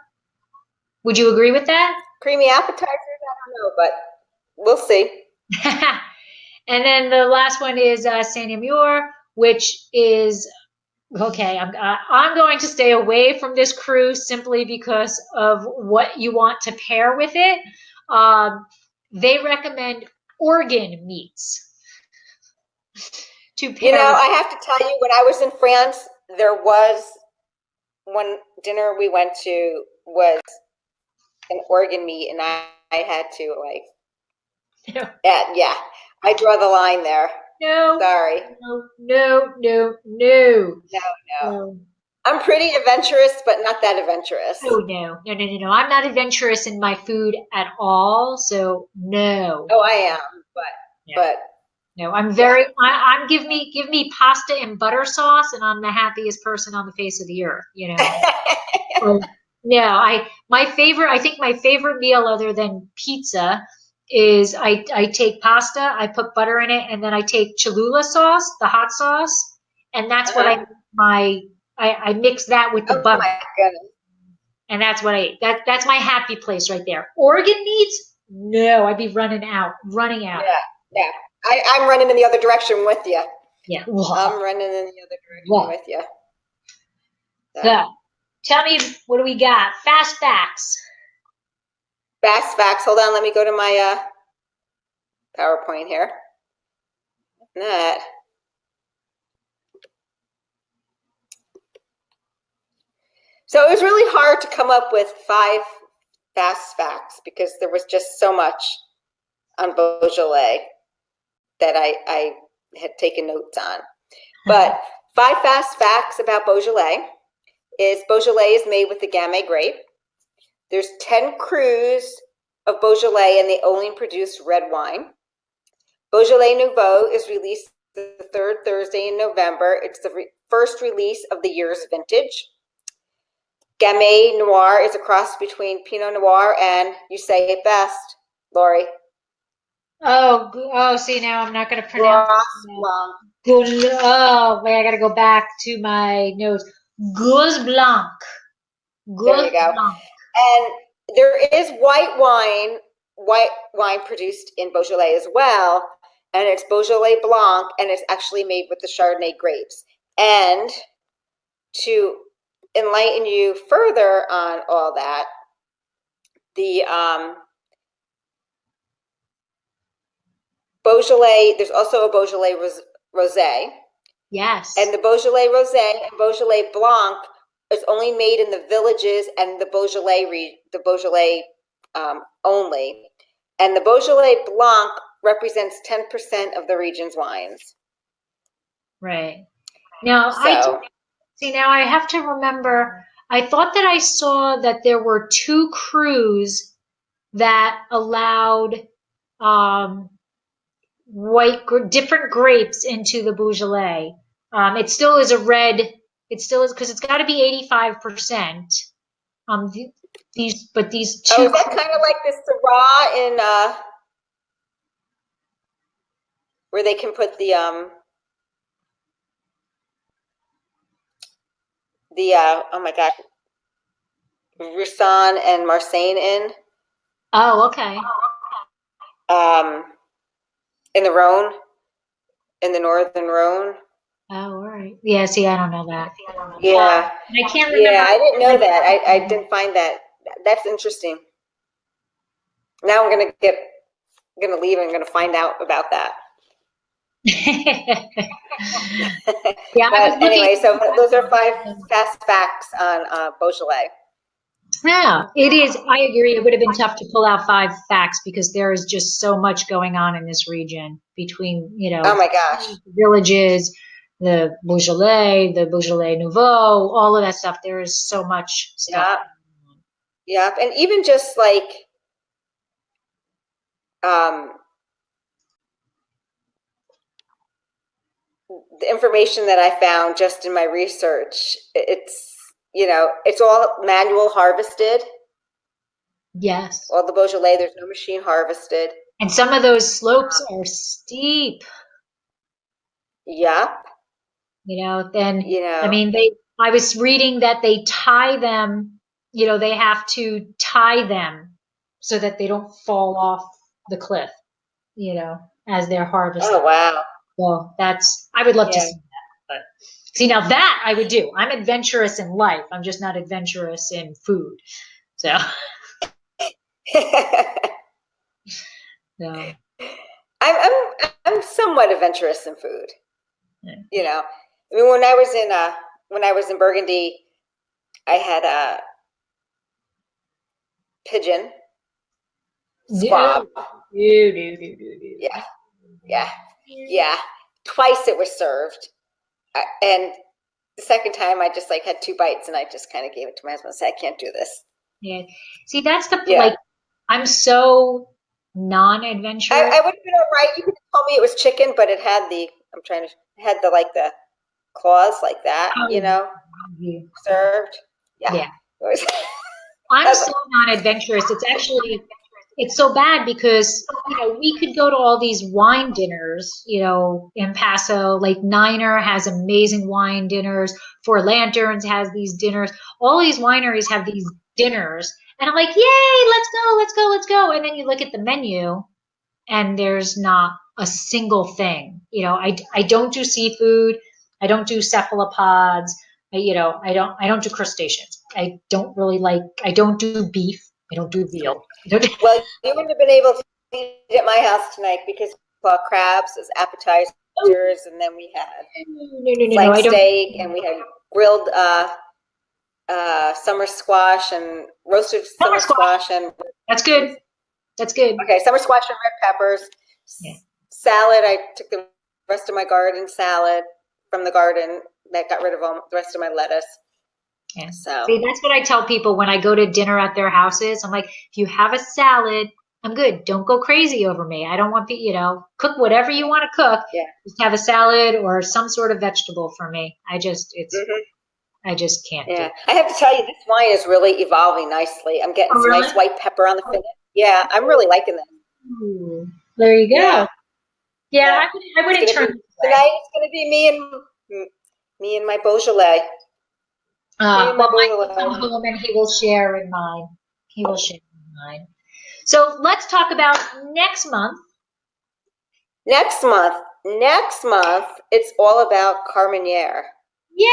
[SPEAKER 2] Would you agree with that?
[SPEAKER 1] Creamy appetizers? I don't know, but we'll see.
[SPEAKER 2] And then the last one is Saint Amour, which is, okay, I'm going to stay away from this cruise simply because of what you want to pair with it. They recommend organ meats to pair.
[SPEAKER 1] I have to tell you, when I was in France, there was one dinner we went to was an organ meat, and I had to yeah, I draw the line there.
[SPEAKER 2] No.
[SPEAKER 1] Sorry.
[SPEAKER 2] No.
[SPEAKER 1] I'm pretty adventurous, but not that adventurous.
[SPEAKER 2] Oh, no. I'm not adventurous in my food at all, so no.
[SPEAKER 1] Oh, I am, but
[SPEAKER 2] no, I'm very. I'm give me pasta and butter sauce, and I'm the happiest person on the face of the earth. I think my favorite meal other than pizza is I take pasta, I put butter in it, and then I take Cholula sauce, the hot sauce, and that's what I mix that with the butter.
[SPEAKER 1] My goodness.
[SPEAKER 2] And that's what I eat. That's my happy place right there. Organ meats? No, I'd be running out.
[SPEAKER 1] Yeah. I'm running in the other direction with you.
[SPEAKER 2] Yeah.
[SPEAKER 1] I'm running in the other direction with you.
[SPEAKER 2] So, tell me, what do we got? Fast facts.
[SPEAKER 1] Fast facts. Hold on, let me go to my PowerPoint here. That. So it was really hard to come up with 5 fast facts because there was just so much on Beaujolais that I had taken notes on. But 5 fast facts about Beaujolais is Beaujolais is made with the Gamay grape. There's 10 crus of Beaujolais, and they only produce red wine. Beaujolais Nouveau is released the 3rd Thursday in November. It's the first release of the year's vintage. Gamay Noir is a cross between Pinot Noir and, you say it best, Lori.
[SPEAKER 2] See, now I'm not going to pronounce
[SPEAKER 1] it.
[SPEAKER 2] Wait, I got to go back to my notes. Gousse Blanc.
[SPEAKER 1] There you go.
[SPEAKER 2] Blanc.
[SPEAKER 1] And there is white wine produced in Beaujolais as well, and it's Beaujolais Blanc, and it's actually made with the Chardonnay grapes. And to enlighten you further on all that, the Beaujolais, there's also a Beaujolais Rosé.
[SPEAKER 2] Yes.
[SPEAKER 1] And the Beaujolais Rosé and Beaujolais Blanc is only made in the villages and the Beaujolais only. And the Beaujolais Blanc represents 10% of the region's wines.
[SPEAKER 2] Right. Now, now I have to remember, I thought that I saw that there were 2 crus that allowed different grapes into the Beaujolais. It still is a red. It still is because it's got to be 85%. These
[SPEAKER 1] Oh,
[SPEAKER 2] two.
[SPEAKER 1] is that kind of like the Syrah in where they can put the oh my God, Roussanne and Marseille
[SPEAKER 2] Oh, okay.
[SPEAKER 1] in the Rhone, in the northern Rhone.
[SPEAKER 2] Oh, all right. Yeah, see, I don't know that.
[SPEAKER 1] Yeah.
[SPEAKER 2] I can't remember.
[SPEAKER 1] Yeah, I didn't know that. I didn't find that. That's interesting. Now I'm gonna leave and I'm gonna find out about that.
[SPEAKER 2] Yeah,
[SPEAKER 1] But anyway, so those are 5 fast facts on Beaujolais.
[SPEAKER 2] Yeah, it is. I agree. It would have been tough to pull out 5 facts because there is just so much going on in this region between,
[SPEAKER 1] Oh my gosh.
[SPEAKER 2] villages, the Beaujolais Nouveau, all of that stuff. There is so much stuff.
[SPEAKER 1] Yeah. And even just like the information that I found just in my research, it's all manual harvested.
[SPEAKER 2] Yes.
[SPEAKER 1] All the Beaujolais, there's no machine harvested.
[SPEAKER 2] And some of those slopes are steep.
[SPEAKER 1] Yep.
[SPEAKER 2] I mean, I was reading that they tie them, they have to tie them so that they don't fall off the cliff, as they're harvested.
[SPEAKER 1] Oh, wow.
[SPEAKER 2] So I would love to
[SPEAKER 1] Yeah.
[SPEAKER 2] see that. But see, now that I would do. I'm adventurous in life. I'm just not adventurous in food. So, so
[SPEAKER 1] I'm somewhat adventurous in food.
[SPEAKER 2] yeah.
[SPEAKER 1] I mean, when I was in Burgundy, I had a pigeon squab. Yeah. Twice it was served, and the second time I just had 2 bites, and I just kind of gave it to my husband and said, "I can't do this."
[SPEAKER 2] Yeah. See, that's like, I'm so non-adventurous.
[SPEAKER 1] I would have been all right. You could have told me it was chicken, but it had the claws like that, served. Yeah.
[SPEAKER 2] I'm so non-adventurous. It's so bad because, we could go to all these wine dinners, in Paso. Like Niner has amazing wine dinners. Four Lanterns has these dinners. All these wineries have these dinners. And I'm like, yay, let's go, let's go, let's go. And then you look at the menu and there's not a single thing. I don't do seafood. I don't do cephalopods. I don't do crustaceans. I don't do beef. I don't do veal.
[SPEAKER 1] Well, you wouldn't have been able to eat at my house tonight because we saw crabs as appetizers, and then we had flank steak, and we had grilled summer squash and roasted summer squash, and
[SPEAKER 2] that's good. That's good.
[SPEAKER 1] Okay, summer squash and red peppers. Yeah. Salad. I took the rest of my garden salad from the garden. That got rid of the rest of my lettuce.
[SPEAKER 2] Yeah.
[SPEAKER 1] So
[SPEAKER 2] see, that's what I tell people when I go to dinner at their houses. I'm like, if you have a salad, I'm good. Don't go crazy over me. I don't want cook whatever you want to cook.
[SPEAKER 1] Yeah.
[SPEAKER 2] Just have a salad or some sort of vegetable for me. I just can't do it.
[SPEAKER 1] I have to tell you, this wine is really evolving nicely. I'm getting some nice white pepper on the finish. Yeah, I'm really liking this.
[SPEAKER 2] Ooh, there you go. Yeah. I wouldn't turn
[SPEAKER 1] tonight. It's going to be me and my Beaujolais.
[SPEAKER 2] Well, Mike will come home and he will share in mine. So let's talk about next month.
[SPEAKER 1] Next month, it's all about Carmenere.
[SPEAKER 2] Yay!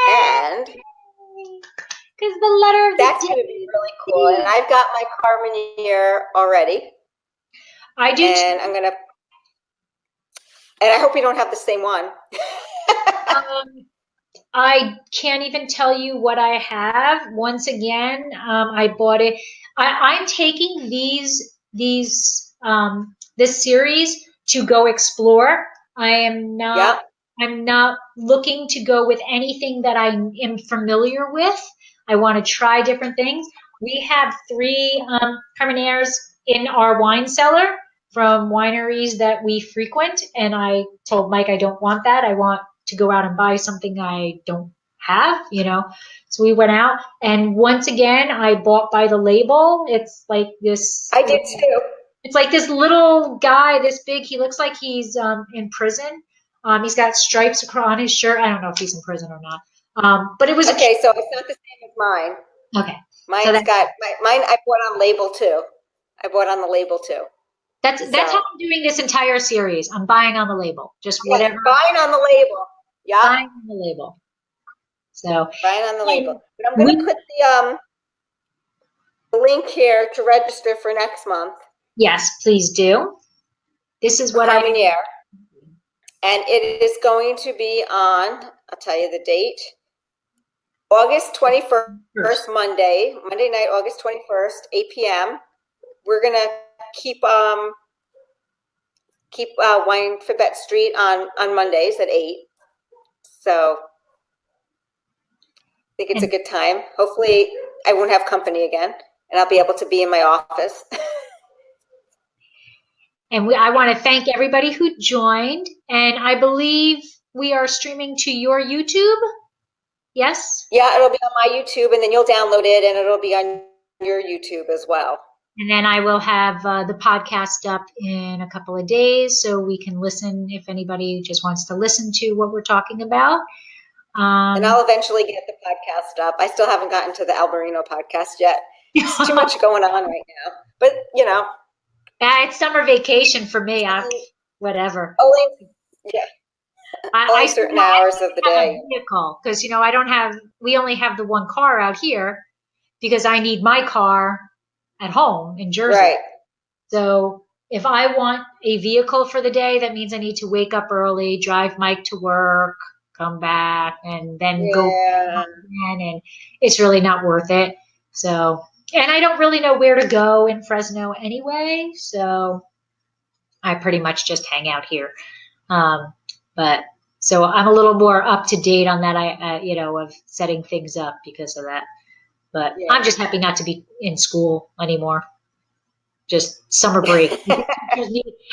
[SPEAKER 1] And
[SPEAKER 2] because the letter of
[SPEAKER 1] that's going to be really cool. And I've got my Carmenere already.
[SPEAKER 2] I do.
[SPEAKER 1] And I hope you don't have the same one.
[SPEAKER 2] I can't even tell you what I have. Once again, I bought it. I'm taking this series to go explore. I am not.
[SPEAKER 1] Yeah.
[SPEAKER 2] I'm not looking to go with anything that I am familiar with. I want to try different things. We have 3 Carmeneres in our wine cellar from wineries that we frequent, and I told Mike I don't want that. I want to go out and buy something I don't have, you know. So we went out, and once again, I bought by the label. It's like this.
[SPEAKER 1] I did too.
[SPEAKER 2] It's like this little guy, this big. He looks like he's in prison. He's got stripes on his shirt. I don't know if he's in prison or not. But it was
[SPEAKER 1] okay. So it's not the same as mine.
[SPEAKER 2] Okay.
[SPEAKER 1] Mine's
[SPEAKER 2] so
[SPEAKER 1] got mine. I bought on label too. I bought on the label too.
[SPEAKER 2] That's how I'm doing this entire series. I'm buying on the label, just whatever.
[SPEAKER 1] Buying on the label. Yeah.
[SPEAKER 2] Buying on the label. So
[SPEAKER 1] buying on the label. But I'm going to put the link here to register for next month.
[SPEAKER 2] Yes, please do. This is what
[SPEAKER 1] Carmeniere. And it is going to be on, I'll tell you the date, August 21st, Monday night, August 21st, 8 p.m. We're going to keep Winephabet Street on Mondays at 8. So I think it's a good time. Hopefully I won't have company again, and I'll be able to be in my office.
[SPEAKER 2] And I want to thank everybody who joined. And I believe we are streaming to your YouTube. Yes?
[SPEAKER 1] Yeah, it'll be on my YouTube, and then you'll download it, and it'll be on your YouTube as well.
[SPEAKER 2] And then I will have the podcast up in a couple of days so we can listen if anybody just wants to listen to what we're talking about.
[SPEAKER 1] And I'll eventually get the podcast up. I still haven't gotten to the Alberino podcast yet. There's too much going on right now. But, you know.
[SPEAKER 2] It's summer vacation for me. Whatever.
[SPEAKER 1] Only certain hours of the day.
[SPEAKER 2] Because, you know, we only have the one car out here because I need my car at home in Jersey.
[SPEAKER 1] Right.
[SPEAKER 2] So if I want a vehicle for the day, that means I need to wake up early, drive Mike to work, come back, and then go again, and it's really not worth it. So, and I don't really know where to go in Fresno anyway, so I pretty much just hang out here. But so I'm a little more up to date on that, you know, of setting things up because of that. But I'm just happy not to be in school anymore. Just summer break.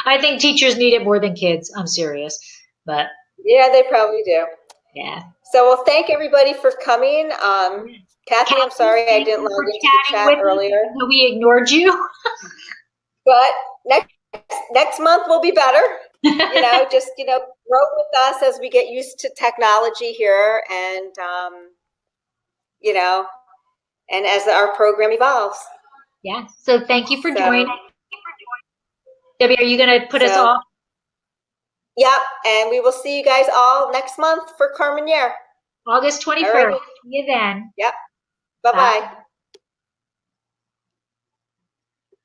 [SPEAKER 2] I think teachers need it more than kids. I'm serious. But
[SPEAKER 1] yeah, they probably do.
[SPEAKER 2] Yeah.
[SPEAKER 1] So, well, thank everybody for coming. Kathy, I'm sorry I didn't log into the chat earlier.
[SPEAKER 2] We ignored you.
[SPEAKER 1] But next month will be better. You know, just, you know, grow with us as we get used to technology here, and, you know, and as our program evolves.
[SPEAKER 2] Yeah. So thank you for joining. Debbie, are you going to put us off?
[SPEAKER 1] Yep. And we will see you guys all next month for Carmeniere.
[SPEAKER 2] August 21st. See you then.
[SPEAKER 1] Yep. Bye-bye.